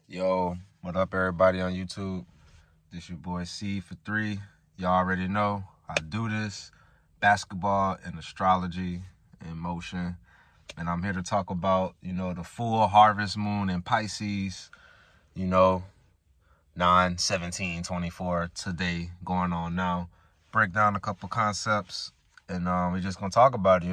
Yo, what up, everybody on YouTube? This your boy C for 3. Y'all already know I do this. Basketball and astrology in motion. And I'm here to talk about, the full harvest moon in Pisces, 9/17/24 today going on now. Break down a couple concepts and we're just going to talk about it,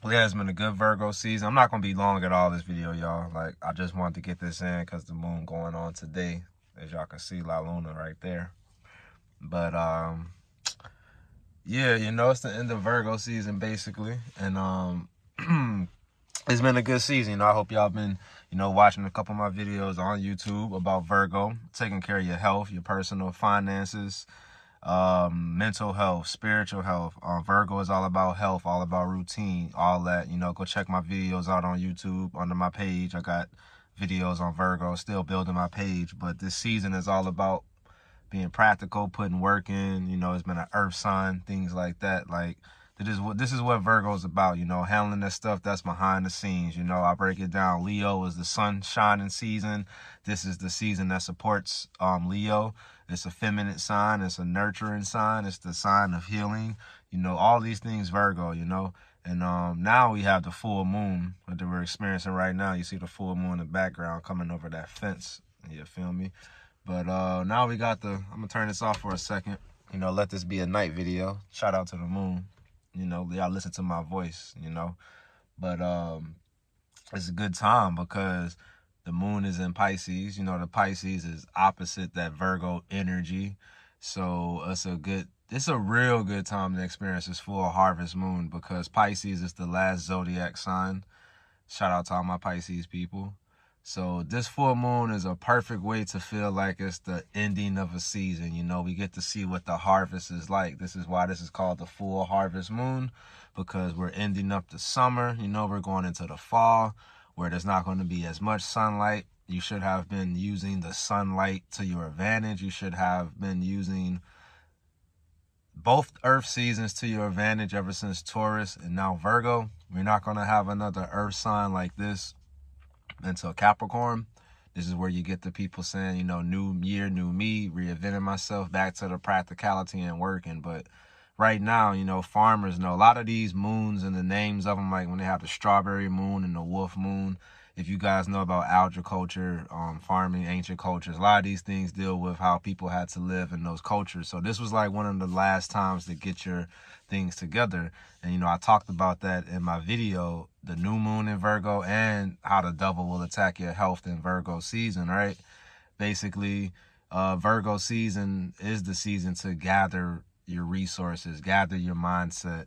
Yeah, it's been a good Virgo season. I'm not going to be long at all this video, y'all. Like, I just wanted to get this in because the moon going on today. As y'all can see, La Luna right there. But, yeah, it's the end of Virgo season, basically. And, it's been a good season. I hope y'all been, watching a couple of my videos on YouTube about Virgo. Taking care of your health, your personal finances, mental health, spiritual health. Virgo is all about health, all about routine, all that. Go check my videos out on YouTube under my page. I got videos on Virgo, still building my page, but this season is all about being practical, putting work in. It's been an earth sign, things like that. Like, this is what Virgo is about, handling that stuff that's behind the scenes. I break it down. Leo is the sun shining season. This is the season that supports Leo. It's a feminine sign. It's a nurturing sign. It's the sign of healing. All these things, Virgo, And now we have the full moon that we're experiencing right now. You see the full moon in the background coming over that fence. You feel me? But now we got I'm going to turn this off for a second. Let this be a night video. Shout out to the moon. Y'all listen to my voice, But it's a good time because the moon is in Pisces. The Pisces is opposite that Virgo energy. So it's a real good time to experience this full harvest moon because Pisces is the last zodiac sign. Shout out to all my Pisces people. So this full moon is a perfect way to feel like it's the ending of a season. We get to see what the harvest is like. This is why this is called the full harvest moon, because we're ending up the summer. We're going into the fall where there's not going to be as much sunlight. You should have been using the sunlight to your advantage. You should have been using both earth seasons to your advantage ever since Taurus and now Virgo. We're not going to have another earth sign like this until Capricorn. This is where you get the people saying, new year, new me, reinventing myself, back to the practicality and working. But right now, farmers know a lot of these moons and the names of them, like when they have the strawberry moon and the wolf moon. If you guys know about agriculture, farming, ancient cultures, a lot of these things deal with how people had to live in those cultures. So this was like one of the last times to get your things together. And, I talked about that in my video, the new moon in Virgo and how the devil will attack your health in Virgo season, right? Basically, Virgo season is the season to gather your resources, gather your mindset,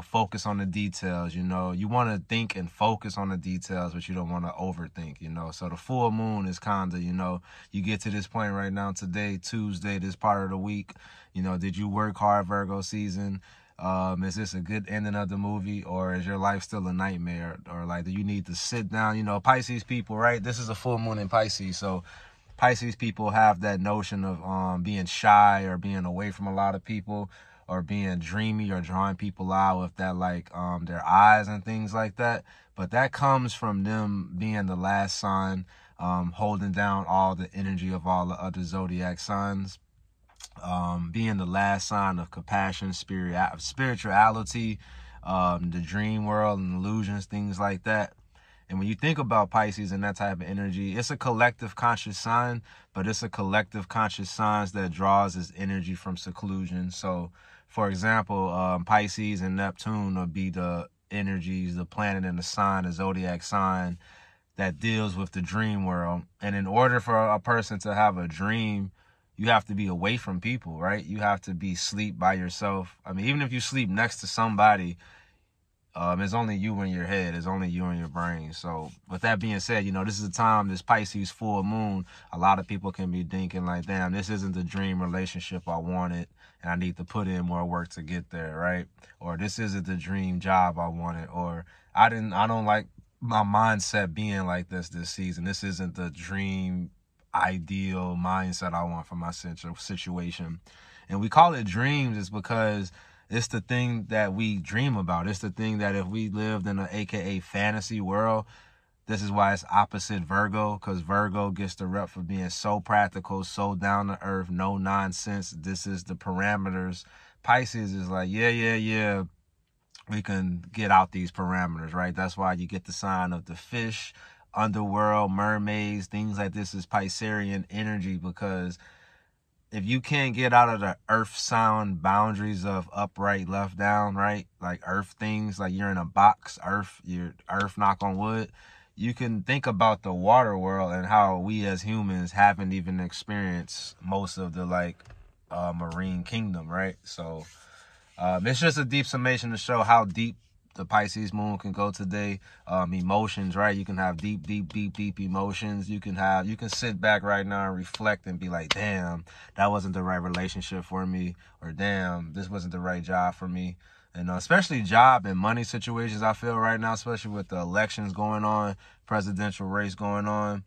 focus on the details. You want to think and focus on the details, but you don't want to overthink, So the full moon is kind of, you get to this point right now today, Tuesday, this part of the week, did you work hard Virgo season? Is this a good ending of the movie, or is your life still a nightmare? Or like, do you need to sit down? Pisces people, right? This is a full moon in Pisces, so Pisces people have that notion of being shy or being away from a lot of people or being dreamy or drawing people out with that, like their eyes and things like that. But that comes from them being the last sign, holding down all the energy of all the other zodiac signs. Being the last sign of compassion, spirituality, the dream world and illusions, things like that. And when you think about Pisces and that type of energy, it's a collective conscious sign, but it's a collective conscious sign that draws its energy from seclusion. So, for example, Pisces and Neptune will be the energies, the planet and the sign, the zodiac sign that deals with the dream world. And in order for a person to have a dream, you have to be away from people, right? You have to be sleep by yourself. I mean, even if you sleep next to somebody, it's only you in your head. It's only you in your brain. So with that being said, this is a time, this Pisces full moon, a lot of people can be thinking like, damn, this isn't the dream relationship I wanted, and I need to put in more work to get there, right? Or this isn't the dream job I wanted, or I don't like my mindset being like this season. This isn't the dream ideal mindset I want for my situation. And we call it dreams is because it's the thing that we dream about. It's the thing that if we lived in an AKA fantasy world, This is why it's opposite Virgo, because Virgo gets the rep for being so practical, so down to earth, no nonsense. This is the parameters. Pisces is like, yeah, we can get out these parameters, right? That's why you get the sign of the fish, underworld, mermaids, things like this is Piscean energy, because if you can't get out of the earth sound boundaries of upright, left, down, right? Like earth things, like you're in a box, you're earth, knock on wood. You can think about the water world and how we as humans haven't even experienced most of the marine kingdom, right? So it's just a deep summation to show how deep the Pisces moon can go today. Emotions, right? You can have deep emotions. You can sit back right now and reflect and be like, damn, that wasn't the right relationship for me, or damn, this wasn't the right job for me. And especially job and money situations, I feel right now, especially with the elections going on, presidential race going on.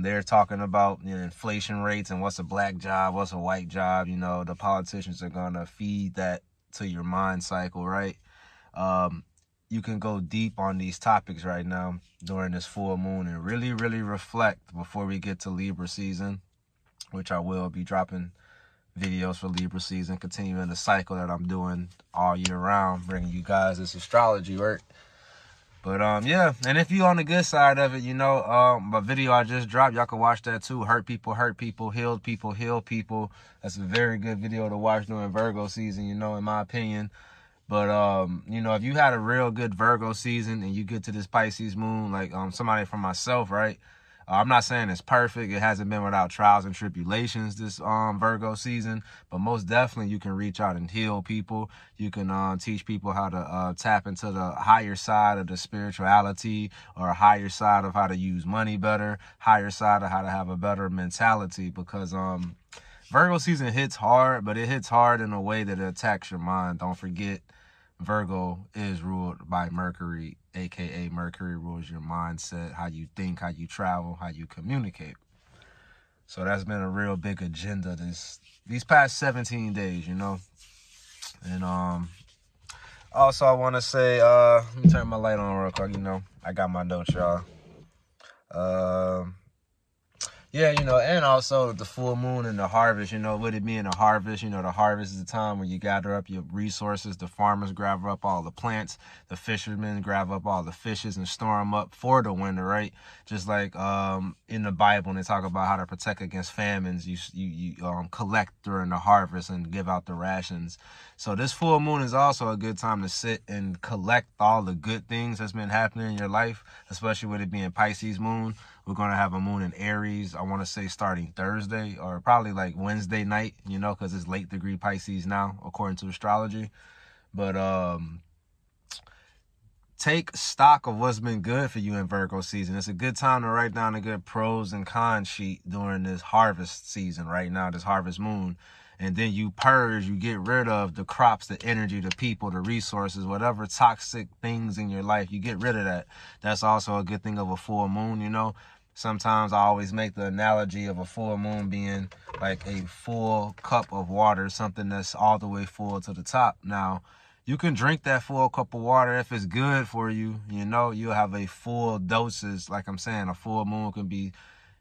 They're talking about inflation rates and what's a black job, what's a white job. The politicians are going to feed that to your mind cycle, right? You can go deep on these topics right now during this full moon and really reflect before we get to Libra season, which I will be dropping videos for Libra season, continuing the cycle that I'm doing all year round, bringing you guys this astrology work. But yeah, and if you on the good side of it, my video I just dropped, y'all can watch that too. Hurt people, healed people, heal people. That's a very good video to watch during Virgo season, in my opinion. But if you had a real good Virgo season and you get to this Pisces moon, like somebody from myself, right? I'm not saying it's perfect. It hasn't been without trials and tribulations this Virgo season, but most definitely you can reach out and heal people. You can teach people how to tap into the higher side of the spirituality, or a higher side of how to use money better, higher side of how to have a better mentality, because Virgo season hits hard, but it hits hard in a way that it attacks your mind. Don't forget, Virgo is ruled by Mercury, aka Mercury rules your mindset, how you think, how you travel, how you communicate. So that's been a real big agenda these past 17 days, And also I want to say, let me turn my light on real quick. I got my notes, y'all. Yeah, and also the full moon and the harvest, with it being a harvest, the harvest is the time when you gather up your resources. The farmers gather up all the plants. The fishermen grab up all the fishes and store them up for the winter, right? Just like in the Bible, when they talk about how to protect against famines, you collect during the harvest and give out the rations. So this full moon is also a good time to sit and collect all the good things that's been happening in your life, especially with it being Pisces moon. We're going to have a moon in Aries, I want to say starting Thursday, or probably like Wednesday night, because it's late degree Pisces now, according to astrology. But take stock of what's been good for you in Virgo season. It's a good time to write down a good pros and cons sheet during this harvest season right now, this harvest moon. And then you purge, you get rid of the crops, the energy, the people, the resources, whatever toxic things in your life, you get rid of that. That's also a good thing of a full moon, Sometimes I always make the analogy of a full moon being like a full cup of water, something that's all the way full to the top. Now, you can drink that full cup of water if it's good for you. You'll have a full doses. Like I'm saying, a full moon can be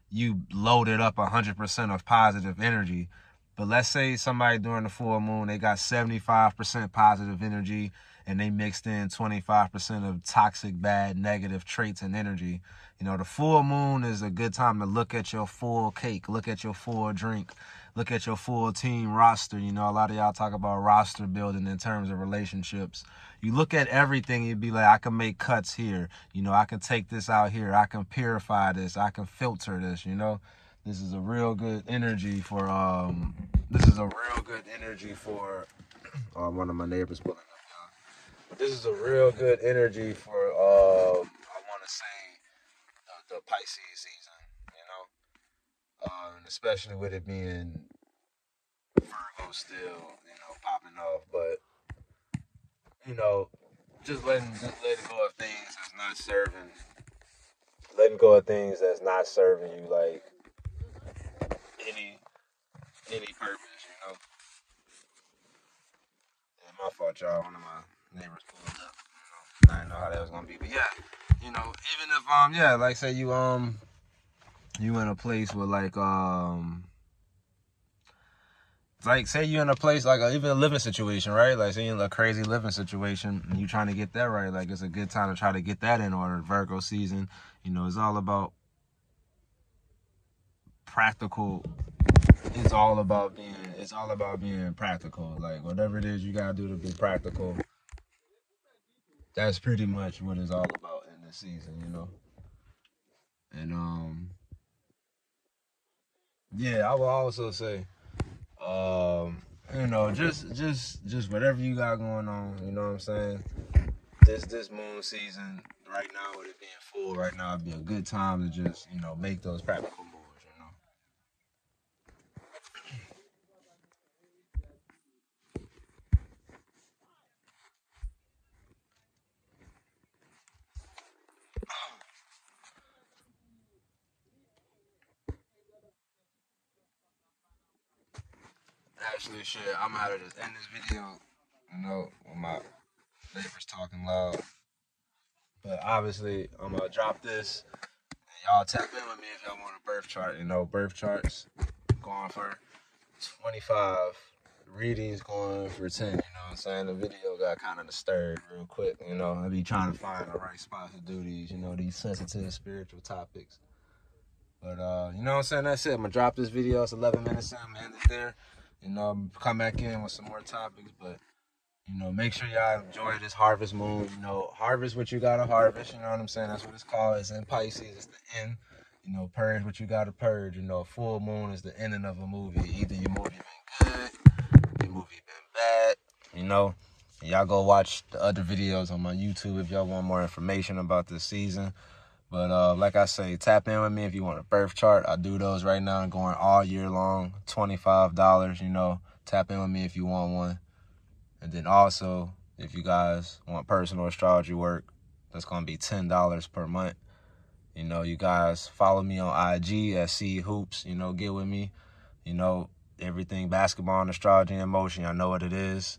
you loaded up 100% of positive energy. But let's say somebody during the full moon, they got 75% positive energy and they mixed in 25% of toxic, bad, negative traits and energy. The full moon is a good time to look at your full cake, look at your full drink, look at your full team roster. A lot of y'all talk about roster building in terms of relationships. You look at everything, you'd be like, I can make cuts here. I can take this out here. I can purify this. I can filter this, This is a real good energy for, one of my neighbors pulling up, y'all. This is a real good energy for, I want to say, the Pisces season, and especially with it being Virgo still, popping off. But, just letting go of things that's not serving, you like any purpose, Yeah, my fault, y'all. One of my neighbors pulled up. I didn't know how that was gonna be, but yeah, you know, even if yeah, like say you you in a place where like say you in a place like even a living situation, right? Like say you in a crazy living situation and you trying to get that right. Like it's a good time to try to get that in order. Virgo season, you know, it's all about practical. It's all about being practical. Like whatever it is you gotta do to be practical. That's pretty much what it's all about in this season, you know. And yeah, I will also say, you know, just whatever you got going on, you know what I'm saying? This moon season right now with it being full right now would be a good time to just, you know, make those practical moves, you know. Actually, shit, I'm gonna have to just end this video, you know, with my neighbors talking loud. But obviously, I'm gonna drop this. Y'all tap in with me if y'all want a birth chart. You know, birth charts going for 25, readings going for 10. You know what I'm saying? The video got kind of disturbed real quick. You know, I be trying to find the right spots to do these, you know, these sensitive spiritual topics. But, you know what I'm saying? That's it. I'm going to drop this video. It's 11 minutes in. I'm going to end it there. You know, I'm come back in with some more topics. But, you know, make sure y'all enjoy this harvest moon. You know, harvest what you got to harvest. You know what I'm saying? That's what it's called. It's in Pisces. It's the end. You know, purge what you got to purge. You know, a full moon is the ending of a movie. Either your movie been good, your movie been bad. You know, y'all go watch the other videos on my YouTube if y'all want more information about this season. But like I say, tap in with me if you want a birth chart. I do those right now, going all year long, $25, you know. Tap in with me if you want one. And then also, if you guys want personal astrology work, that's going to be $10 per month. You know, you guys follow me on IG at C Hoops. You know, get with me. You know, everything basketball and astrology and motion. Y'all know what it is.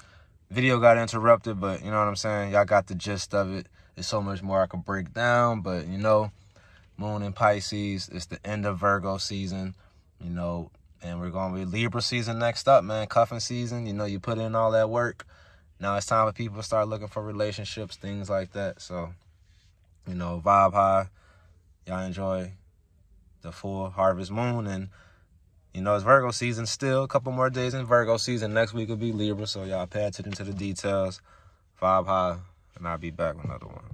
Video got interrupted, but you know what I'm saying? Y'all got the gist of it. There's so much more I could break down, but you know, moon in Pisces, it's the end of Virgo season, you know, and we're going to be Libra season next up, man. Cuffing season, you know, you put in all that work. Now it's time for people to start looking for relationships, things like that. So, you know, vibe high. Y'all enjoy the full harvest moon. And, you know, it's Virgo season still. A couple more days in Virgo season. Next week will be Libra. So y'all pay attention to the details. Vibe high. And I'll be back with another one.